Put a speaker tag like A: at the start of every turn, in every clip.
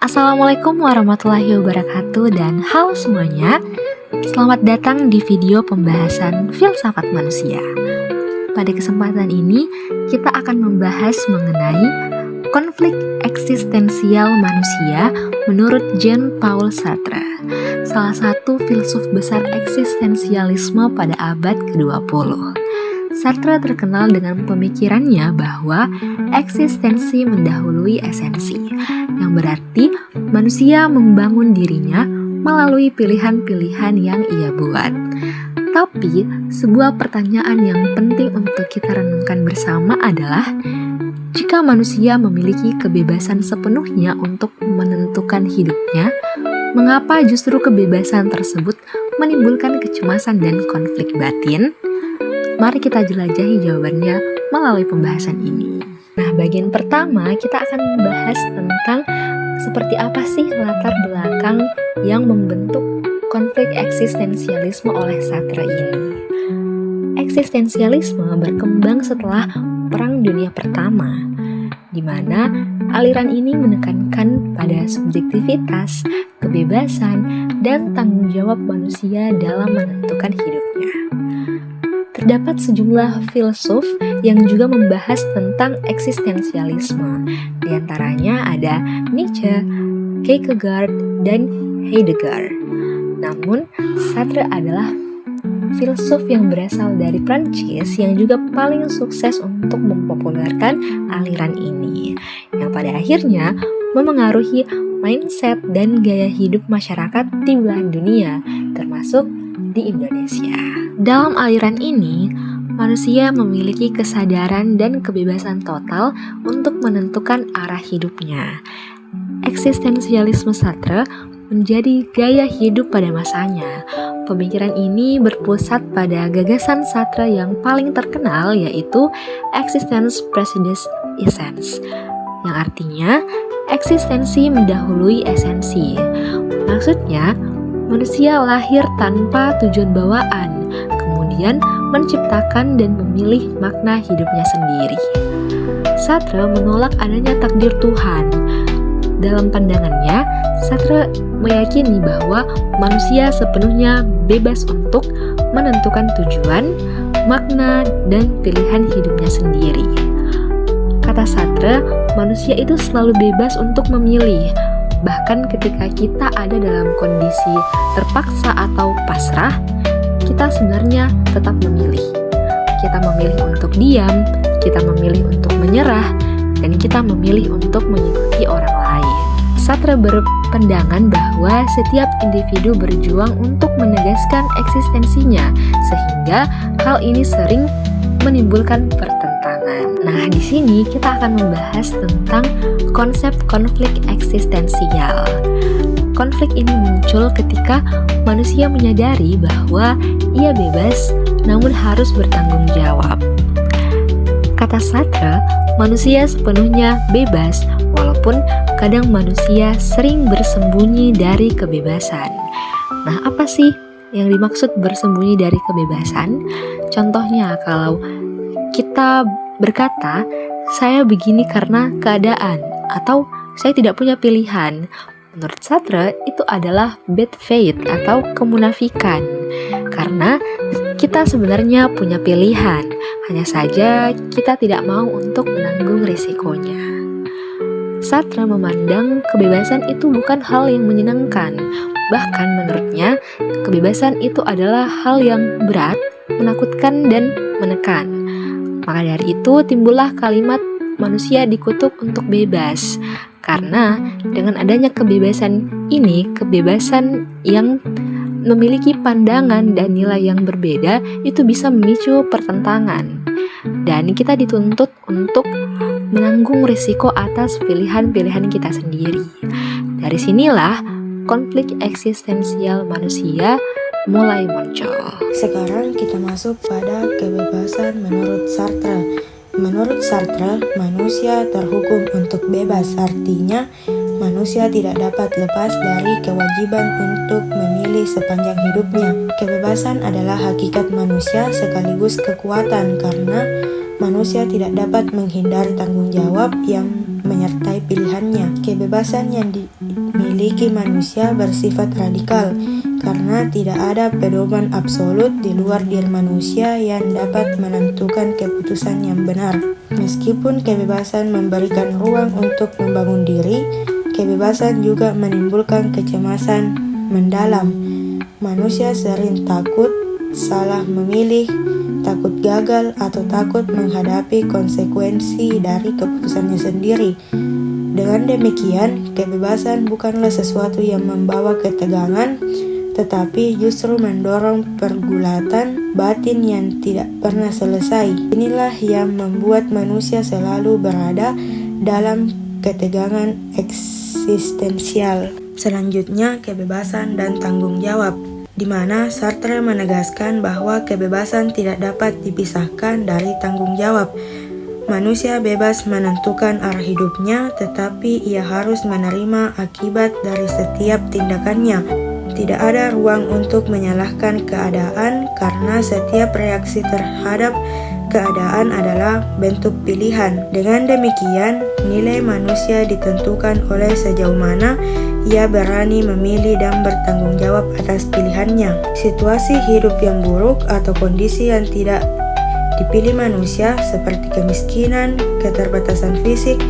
A: Assalamualaikum warahmatullahi wabarakatuh dan halo semuanya. Selamat datang di video pembahasan filsafat manusia. Pada kesempatan ini kita akan membahas mengenai konflik eksistensial manusia menurut Jean-Paul Sartre, salah satu filsuf besar eksistensialisme pada abad ke-20. Sartre terkenal dengan pemikirannya bahwa eksistensi mendahului esensi, yang berarti manusia membangun dirinya melalui pilihan-pilihan yang ia buat. Tapi, sebuah pertanyaan yang penting untuk kita renungkan bersama adalah, jika manusia memiliki kebebasan sepenuhnya untuk menentukan hidupnya, mengapa justru kebebasan tersebut menimbulkan kecemasan dan konflik batin? Mari kita jelajahi jawabannya melalui pembahasan ini. Nah, bagian pertama kita akan membahas tentang seperti apa sih latar belakang yang membentuk konflik eksistensialisme oleh Sartre ini. Eksistensialisme berkembang setelah Perang Dunia Pertama, di mana aliran ini menekankan pada subjektivitas, kebebasan, dan tanggung jawab manusia dalam menentukan hidupnya. Terdapat sejumlah filsuf yang juga membahas tentang eksistensialisme. Di antaranya ada Nietzsche, Kierkegaard, dan Heidegger. Namun, Sartre adalah filsuf yang berasal dari Prancis yang juga paling sukses untuk mempopulerkan aliran ini, yang pada akhirnya memengaruhi mindset dan gaya hidup masyarakat di belahan dunia, termasuk di Indonesia. Dalam aliran ini, manusia memiliki kesadaran dan kebebasan total untuk menentukan arah hidupnya. Eksistensialisme Sartre menjadi gaya hidup pada masanya. Pemikiran ini berpusat pada gagasan Sartre yang paling terkenal, yaitu existence precedes essence, yang artinya eksistensi mendahului esensi. Maksudnya, manusia lahir tanpa tujuan bawaan, kemudian menciptakan dan memilih makna hidupnya sendiri. Sartre menolak adanya takdir Tuhan. Dalam pandangannya, Sartre meyakini bahwa manusia sepenuhnya bebas untuk menentukan tujuan, makna, dan pilihan hidupnya sendiri. Kata Sartre, manusia itu selalu bebas untuk memilih, bahkan ketika kita ada dalam kondisi terpaksa atau pasrah, kita sebenarnya tetap memilih. Kita memilih untuk diam, kita memilih untuk menyerah, dan kita memilih untuk mengikuti orang lain. Sartre berpandangan bahwa setiap individu berjuang untuk menegaskan eksistensinya, sehingga hal ini sering menimbulkan pertentangan. Nah, di sini kita akan membahas tentang konsep konflik eksistensial. Konflik ini muncul ketika manusia menyadari bahwa ia bebas namun harus bertanggung jawab. Kata Sartre, manusia sepenuhnya bebas walaupun kadang manusia sering bersembunyi dari kebebasan. Nah, apa sih yang dimaksud bersembunyi dari kebebasan? Contohnya, kalau kita berkata, saya begini karena keadaan, atau saya tidak punya pilihan. Menurut Sartre, itu adalah bad faith atau kemunafikan. Karena kita sebenarnya punya pilihan, hanya saja kita tidak mau untuk menanggung risikonya. Sartre memandang kebebasan itu bukan hal yang menyenangkan. Bahkan menurutnya, kebebasan itu adalah hal yang berat, menakutkan, dan menekan. Maka dari itu timbullah kalimat manusia dikutuk untuk bebas. Karena dengan adanya kebebasan ini, kebebasan yang memiliki pandangan dan nilai yang berbeda itu bisa memicu pertentangan. Dan kita dituntut untuk menanggung risiko atas pilihan-pilihan kita sendiri. Dari sinilah konflik eksistensial manusia mulai muncul.
B: Sekarang kita masuk pada kebebasan menurut Sartre. Menurut Sartre, manusia terhukum untuk bebas, artinya manusia tidak dapat lepas dari kewajiban untuk memilih sepanjang hidupnya. Kebebasan adalah hakikat manusia sekaligus kekuatan karena manusia tidak dapat menghindari tanggung jawab yang menyertai pilihannya. Kebebasan yang dimiliki manusia bersifat radikal, karena tidak ada pedoman absolut di luar diri manusia yang dapat menentukan keputusan yang benar. Meskipun kebebasan memberikan ruang untuk membangun diri, kebebasan juga menimbulkan kecemasan mendalam. Manusia sering takut salah memilih, takut gagal, atau takut menghadapi konsekuensi dari keputusannya sendiri. Dengan demikian, kebebasan bukanlah sesuatu yang membawa ketegangan, tetapi justru mendorong pergulatan batin yang tidak pernah selesai. Inilah yang membuat manusia selalu berada dalam ketegangan eksistensial. Selanjutnya, kebebasan dan tanggung jawab, di mana Sartre menegaskan bahwa kebebasan tidak dapat dipisahkan dari tanggung jawab. Manusia bebas menentukan arah hidupnya, tetapi ia harus menerima akibat dari setiap tindakannya. Tidak ada ruang untuk menyalahkan keadaan, karena setiap reaksi terhadap keadaan adalah bentuk pilihan. Dengan demikian, nilai manusia ditentukan oleh sejauh mana ia berani memilih dan bertanggung jawab atas pilihannya. Situasi hidup yang buruk atau kondisi yang tidak dipilih manusia, seperti kemiskinan, keterbatasan fisik,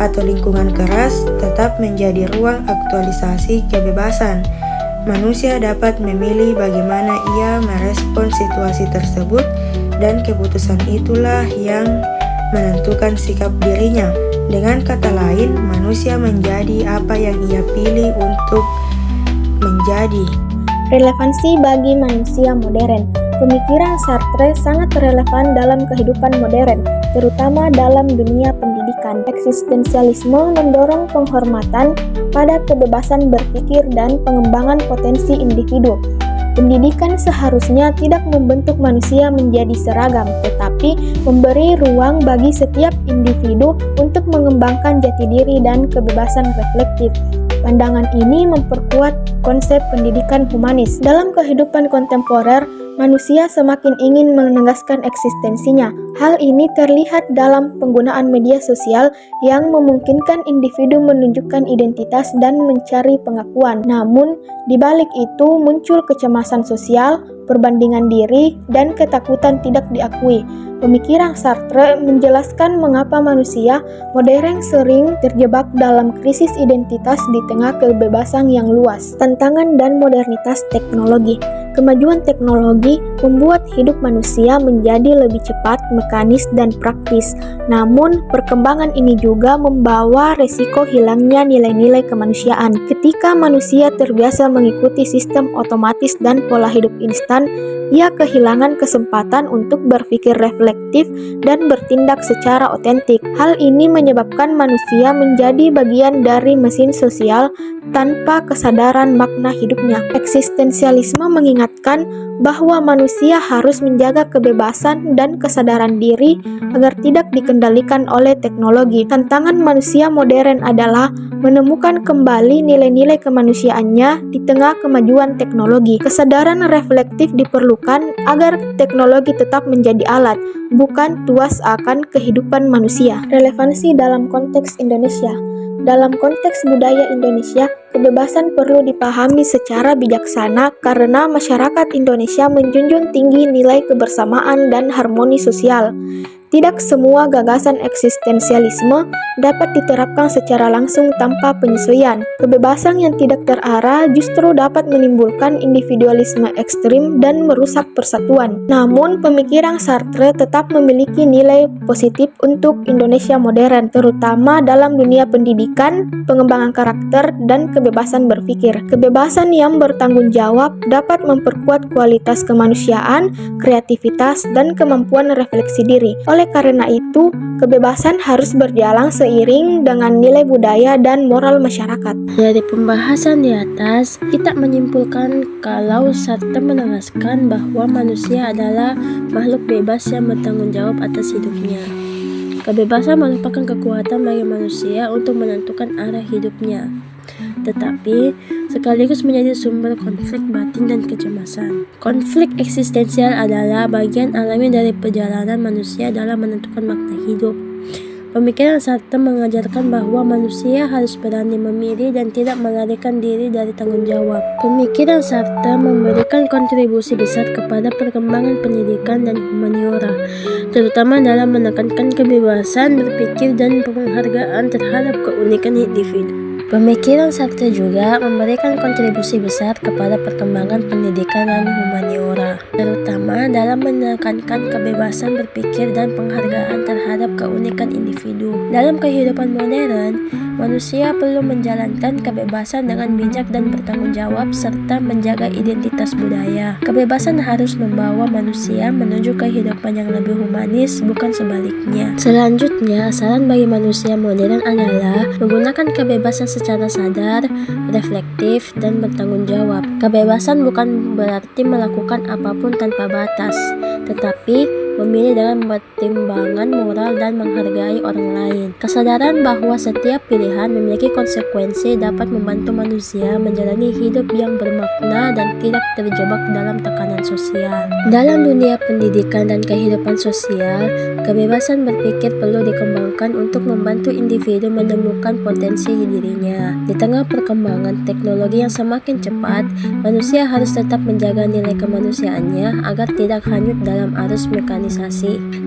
B: atau lingkungan keras, tetap menjadi ruang aktualisasi kebebasan. Manusia dapat memilih bagaimana ia merespon situasi tersebut, dan keputusan itulah yang menentukan sikap dirinya. Dengan kata lain, manusia menjadi apa yang ia pilih untuk menjadi.
C: Relevansi bagi manusia modern. Pemikiran Sartre sangat relevan dalam kehidupan modern, terutama dalam dunia pendidikan. Eksistensialisme mendorong penghormatan pada kebebasan berpikir dan pengembangan potensi individu. Pendidikan seharusnya tidak membentuk manusia menjadi seragam, tetapi memberi ruang bagi setiap individu untuk mengembangkan jati diri dan kebebasan reflektif. Pandangan ini memperkuat konsep pendidikan humanis. Dalam kehidupan kontemporer, manusia semakin ingin menegaskan eksistensinya. Hal ini terlihat dalam penggunaan media sosial yang memungkinkan individu menunjukkan identitas dan mencari pengakuan. Namun, di balik itu muncul kecemasan sosial, perbandingan diri, dan ketakutan tidak diakui. Pemikiran Sartre menjelaskan mengapa manusia modern sering terjebak dalam krisis identitas di tengah kebebasan yang luas. Tantangan dan modernitas teknologi. Kemajuan teknologi membuat hidup manusia menjadi lebih cepat, mekanis, dan praktis. Namun, perkembangan ini juga membawa resiko hilangnya nilai-nilai kemanusiaan. Ketika manusia terbiasa mengikuti sistem otomatis dan pola hidup instan, ia kehilangan kesempatan untuk berpikir reflektif dan bertindak secara otentik. Hal ini menyebabkan manusia menjadi bagian dari mesin sosial tanpa kesadaran makna hidupnya. Eksistensialisme mengingatkan bahwa manusia harus menjaga kebebasan dan kesadaran diri agar tidak dikendalikan oleh teknologi. Tantangan manusia modern adalah menemukan kembali nilai-nilai kemanusiaannya di tengah kemajuan teknologi. Kesadaran reflektif diperlukan agar teknologi tetap menjadi alat, bukan tuas akan kehidupan manusia. Relevansi dalam konteks Indonesia. Dalam konteks budaya Indonesia, kebebasan perlu dipahami secara bijaksana karena masyarakat Indonesia menjunjung tinggi nilai kebersamaan dan harmoni sosial. Tidak semua gagasan eksistensialisme dapat diterapkan secara langsung tanpa penyesuaian. Kebebasan yang tidak terarah justru dapat menimbulkan individualisme ekstrim dan merusak persatuan. Namun, pemikiran Sartre tetap memiliki nilai positif untuk Indonesia modern, terutama dalam dunia pendidikan, pengembangan karakter, dan kebebasan berpikir. Kebebasan yang bertanggung jawab dapat memperkuat kualitas kemanusiaan, kreativitas, dan kemampuan refleksi diri. Oleh karena itu, kebebasan harus berjalan seiring dengan nilai budaya dan moral masyarakat.
D: Dari pembahasan di atas, kita menyimpulkan kalau Sartre menegaskan bahwa manusia adalah makhluk bebas yang bertanggung jawab atas hidupnya. Kebebasan merupakan kekuatan bagi manusia untuk menentukan arah hidupnya, tetapi sekaligus menjadi sumber konflik batin dan kecemasan. Konflik eksistensial adalah bagian alami dari perjalanan manusia dalam menentukan makna hidup. Pemikiran Sartre mengajarkan bahwa manusia harus berani memilih dan tidak melarikan diri dari tanggung jawab. Pemikiran Sartre memberikan kontribusi besar kepada perkembangan pendidikan dan humaniora, terutama dalam menekankan kebebasan berpikir dan penghargaan terhadap keunikan individu. Pemikiran Sartre juga memberikan kontribusi besar kepada perkembangan pendidikan dan humaniora, terutama dalam menekankan kebebasan berpikir dan penghargaan terhadap keunikan individu. Dalam kehidupan modern, manusia perlu menjalankan kebebasan dengan bijak dan bertanggung jawab serta menjaga identitas budaya. Kebebasan harus membawa manusia menuju kehidupan yang lebih humanis, bukan sebaliknya. Selanjutnya, saran bagi manusia modern adalah menggunakan kebebasan secara sadar, reflektif, dan bertanggung jawab. Kebebasan bukan berarti melakukan apapun tanpa batas, tetapi memilih dengan pertimbangan moral dan menghargai orang lain. Kesadaran bahwa setiap pilihan memiliki konsekuensi dapat membantu manusia menjalani hidup yang bermakna dan tidak terjebak dalam tekanan sosial. Dalam dunia pendidikan dan kehidupan sosial, kebebasan berpikir perlu dikembangkan untuk membantu individu menemukan potensi dirinya. Di tengah perkembangan teknologi yang semakin cepat, manusia harus tetap menjaga nilai kemanusiaannya agar tidak hanyut dalam arus mekanisme.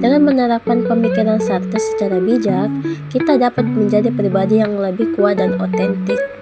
D: Dengan menerapkan pemikiran Sartre secara bijak, kita dapat menjadi pribadi yang lebih kuat dan otentik.